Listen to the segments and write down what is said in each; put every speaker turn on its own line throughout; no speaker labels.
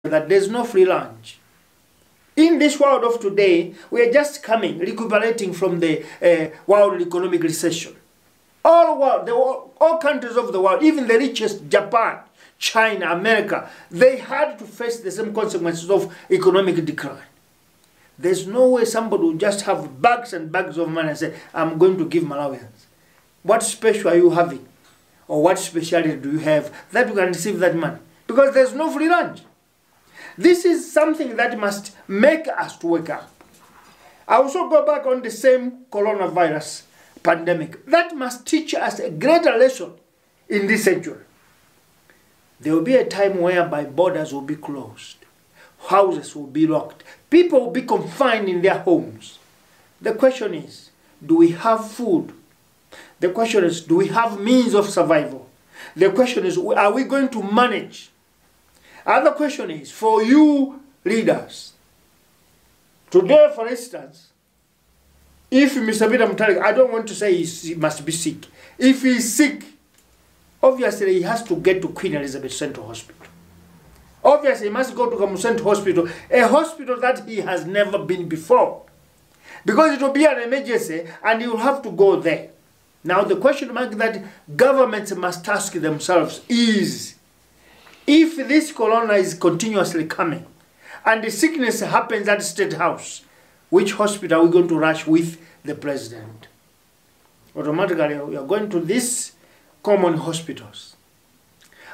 that there's no free lunch. In this world of today, we are just recuperating from the world economic recession. All countries of the world, even the richest, Japan, China, America, they had to face the same consequences of economic decline. There's no way somebody will just have bags and bags of money and say, I'm going to give Malawians. What special are you having? Or what specialty do you have that you can receive that money? Because there's no free lunch. This is something that must make us to wake up. I also go back on the same coronavirus pandemic. That must teach us a greater lesson in this century. There will be a time whereby borders will be closed. Houses will be locked. People will be confined in their homes. The question is, do we have food? The question is, do we have means of survival? The question is, are we going to manage? Other question is, for you leaders, today, for instance, if Mr. Peter Mutharika, I don't want to say he must be sick. If he's sick, obviously he has to get to Queen Elizabeth Central Hospital. Obviously he must go to Kamu Central Hospital, a hospital that he has never been before. Because it will be an emergency and he will have to go there. Now the question mark that governments must ask themselves is, if this corona is continuously coming and the sickness happens at State House, which hospital are we going to rush with the president? Automatically we are going to these common hospitals.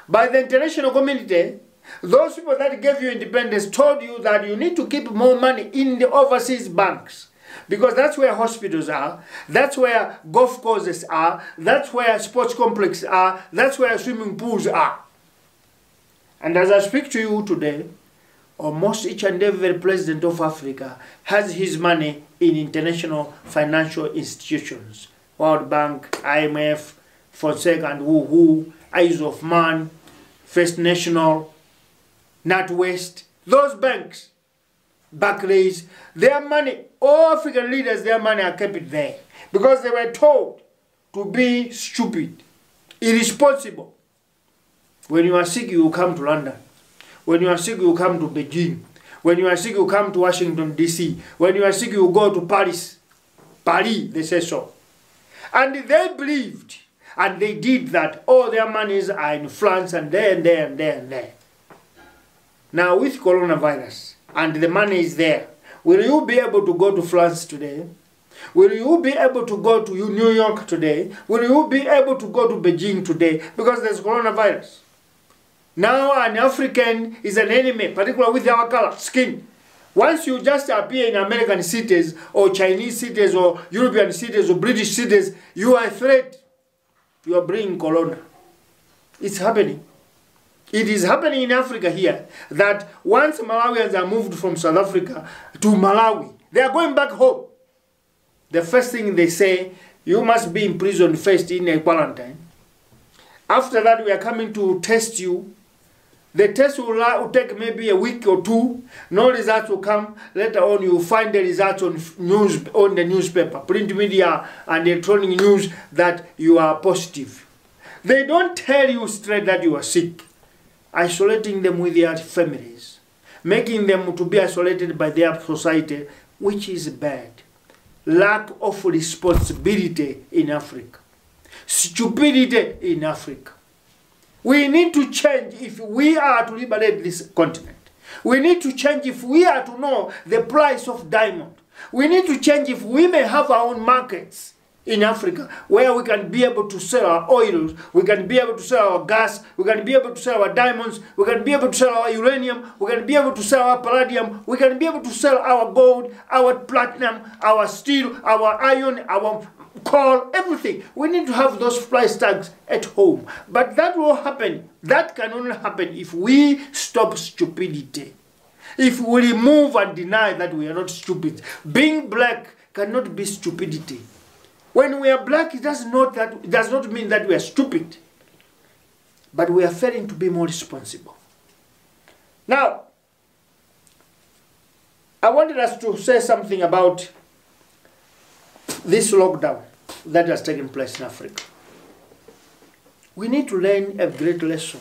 By the international community, those people that gave you independence told you that you need to keep more money in the overseas banks. Because that's where hospitals are, that's where golf courses are, that's where sports complexes are, that's where swimming pools are. And as I speak to you today, almost each and every president of Africa has his money in international financial institutions. World Bank, IMF, Fonseca and WHO, Eyes of Man, First National, NatWest, those banks, Barclays, their money, all African leaders, their money are kept there. Because they were told to be stupid, irresponsible. When you are sick, you will come to London. When you are sick, you will come to Beijing. When you are sick, you will come to Washington, D.C. When you are sick, you will go to Paris. Paris, they say so. And they believed, and they did that. All their monies are in France and there and there and there and there. Now with coronavirus, and the money is there, will you be able to go to France today? Will you be able to go to New York today? Will you be able to go to Beijing today? Because there's coronavirus. Now an African is an enemy, particularly with our color, skin. Once you just appear in American cities, or Chinese cities, or European cities, or British cities, you are a threat. You are bringing corona. It's happening. It is happening in Africa here, that once Malawians are moved from South Africa to Malawi, they are going back home. The first thing they say, you must be imprisoned first in a quarantine. After that, we are coming to test you. The test will take maybe a week or two. No results will come. Later on, you will find the results on the newspaper, print media, and electronic news that you are positive. They don't tell you straight that you are sick. Isolating them with their families, making them to be isolated by their society, which is bad. Lack of responsibility in Africa. Stupidity in Africa. We need to change if we are to liberate this continent. We need to change if we are to know the price of diamond. We need to change if we may have our own markets in Africa where we can be able to sell our oils, we can be able to sell our gas, we can be able to sell our diamonds, we can be able to sell our uranium, we can be able to sell our palladium, we can be able to sell our gold, our platinum, our steel, our iron, our coal, everything. We need to have those price tags at home. But that will happen. That can only happen if we stop stupidity. If we remove and deny that we are not stupid. Being black cannot be stupidity. When we are black, it does not mean that we are stupid. But we are failing to be more responsible. Now, I wanted us to say something about this lockdown that has taken place in Africa. We need to learn a great lesson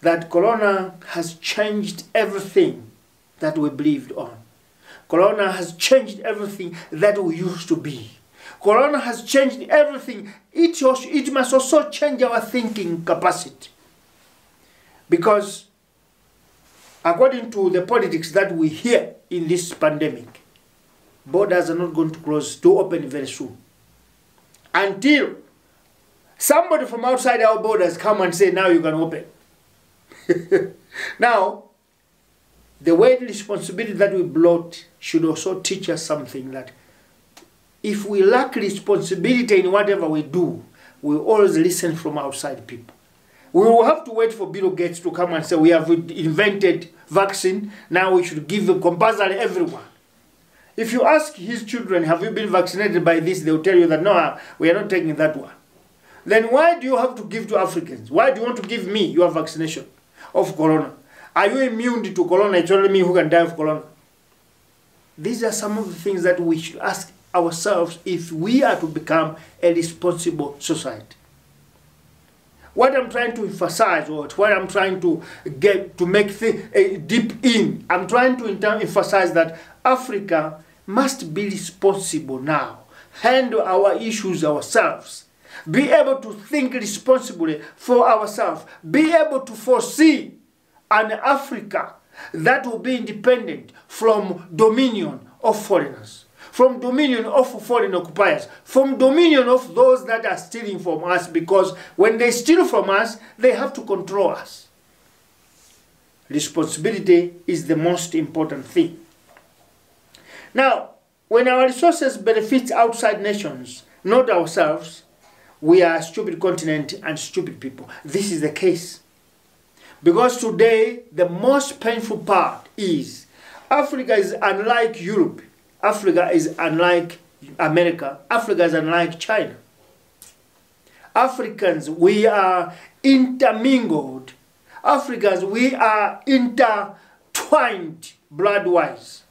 that Corona has changed everything that we believed on. Corona has changed everything that we used to be. Corona has changed everything. It must also change our thinking capacity. Because according to the politics that we hear in this pandemic, borders are not going to close, to open very soon. Until somebody from outside our borders come and say, now you can open. Now, the weight responsibility that we brought should also teach us something, that if we lack responsibility in whatever we do, we always listen from outside people. We will have to wait for Bill Gates to come and say, we have invented vaccine, now we should give it compulsory everyone. If you ask his children, have you been vaccinated by this, they will tell you that, no, we are not taking that one. Then why do you have to give to Africans? Why do you want to give me your vaccination of Corona? Are you immune to Corona? It's only me who can die of Corona. These are some of the things that we should ask ourselves if we are to become a responsible society. What I'm trying to emphasize, or what I'm trying to get to make deep in, I'm trying to emphasize that Africa must be responsible now, handle our issues ourselves, be able to think responsibly for ourselves, be able to foresee an Africa that will be independent from dominion of foreigners, from dominion of foreign occupiers, from dominion of those that are stealing from us, because when they steal from us, they have to control us. Responsibility is the most important thing. Now, when our resources benefit outside nations, not ourselves, we are a stupid continent and stupid people. This is the case. Because today, the most painful part is Africa is unlike Europe. Africa is unlike America. Africa is unlike China. Africans, we are intermingled. Africans, we are intertwined blood-wise.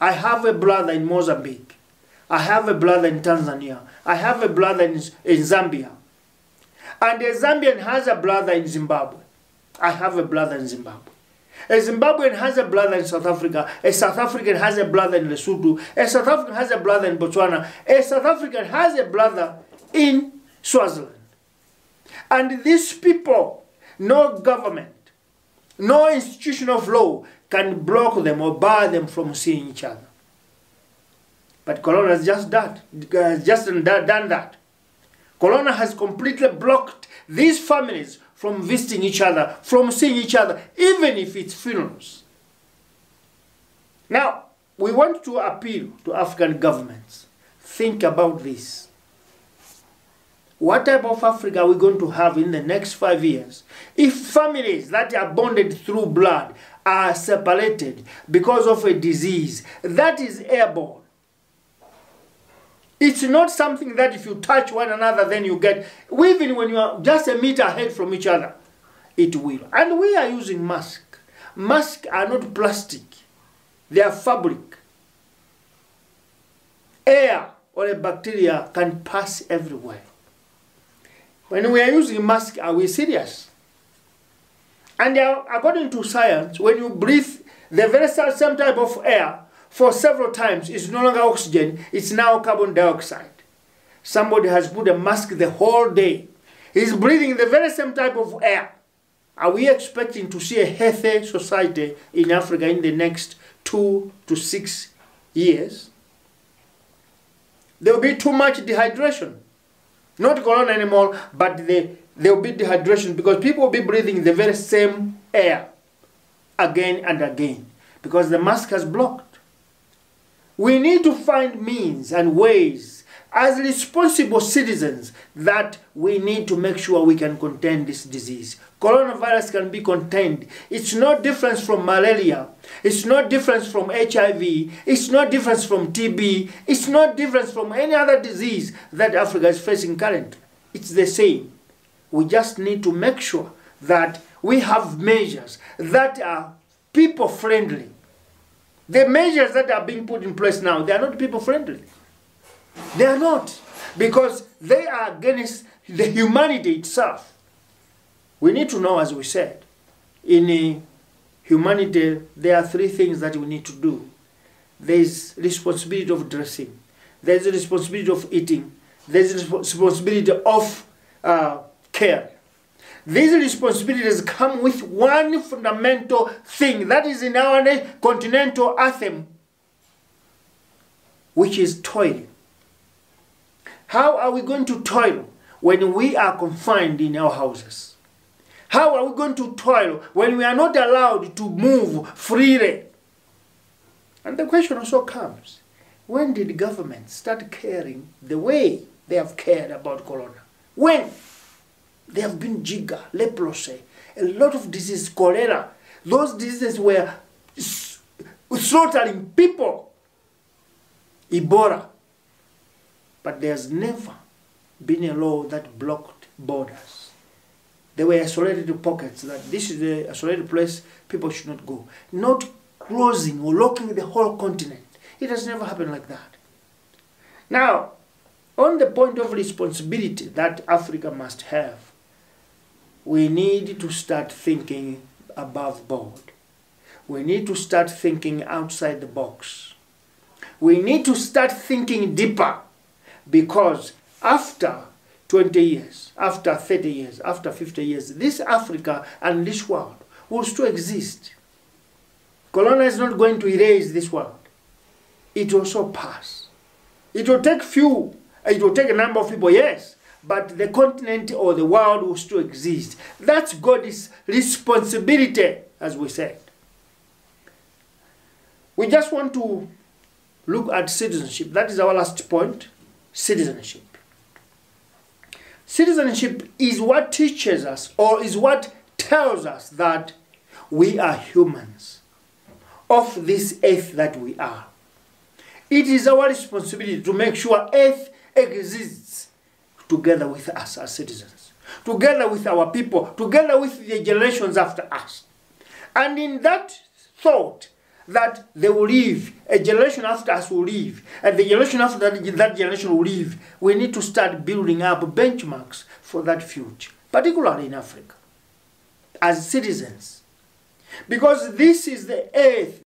I have a brother in Mozambique. I have a brother in Tanzania. I have a brother in Zambia. And a Zambian has a brother in Zimbabwe. I have a brother in Zimbabwe. A Zimbabwean has a brother in South Africa. A South African has a brother in Lesotho. A South African has a brother in Botswana. A South African has a brother in Swaziland. And these people, no government, no institution of law can block them or bar them from seeing each other. But Corona has just done that. Corona has completely blocked these families from visiting each other, from seeing each other, even if it's funerals. Now, we want to appeal to African governments. Think about this. What type of Africa are we going to have in the next 5 years if families that are bonded through blood are separated because of a disease that is airborne? It's not something that if you touch one another, then you get, even when you are just a meter ahead from each other, it will. And we are using masks. Masks are not plastic. They are fabric. Air or a bacteria can pass everywhere. When we are using masks, are we serious? And according to science, when you breathe the very same type of air, for several times, it's no longer oxygen, it's now carbon dioxide. Somebody has put a mask the whole day. He's breathing the very same type of air. Are we expecting to see a healthy society in Africa in the next 2 to 6 years? There will be too much dehydration. Not corona anymore, but there will be dehydration because people will be breathing the very same air again and again because the mask has blocked. We need to find means and ways as responsible citizens that we need to make sure we can contain this disease. Coronavirus can be contained. It's no different from malaria. It's no different from HIV. It's no different from TB. It's no different from any other disease that Africa is facing currently. It's the same. We just need to make sure that we have measures that are people-friendly. The measures that are being put in place now, they are not people-friendly. They are not, because they are against the humanity itself. We need to know, as we said, in humanity, there are three things that we need to do. There is responsibility of dressing. There is a responsibility of eating. There is a responsibility of care. These responsibilities come with one fundamental thing that is in our continental anthem, which is toiling. How are we going to toil when we are confined in our houses? How are we going to toil when we are not allowed to move freely? And the question also comes, when did government start caring the way they have cared about corona? When? There have been Jigga, leprosy, a lot of diseases, cholera. Those diseases were slaughtering people. Ebola. But there's never been a law that blocked borders. There were isolated pockets that this is the isolated place people should not go. Not closing or locking the whole continent. It has never happened like that. Now, on the point of responsibility that Africa must have, we need to start thinking above board. We need to start thinking outside the box. We need to start thinking deeper, because after 20 years, after 30 years, after 50 years, this Africa and this world will still exist. Corona is not going to erase this world. It will also pass. It will take a number of people, yes, but the continent or the world will still exist. That's God's responsibility, as we said. We just want to look at citizenship. That is our last point, citizenship. Citizenship is what teaches us, or is what tells us that we are humans of this earth that we are. It is our responsibility to make sure earth exists together with us as citizens, together with our people, together with the generations after us. And in that thought that they will live, a generation after us will live, and the generation after that generation will live, we need to start building up benchmarks for that future, particularly in Africa, as citizens. Because this is the earth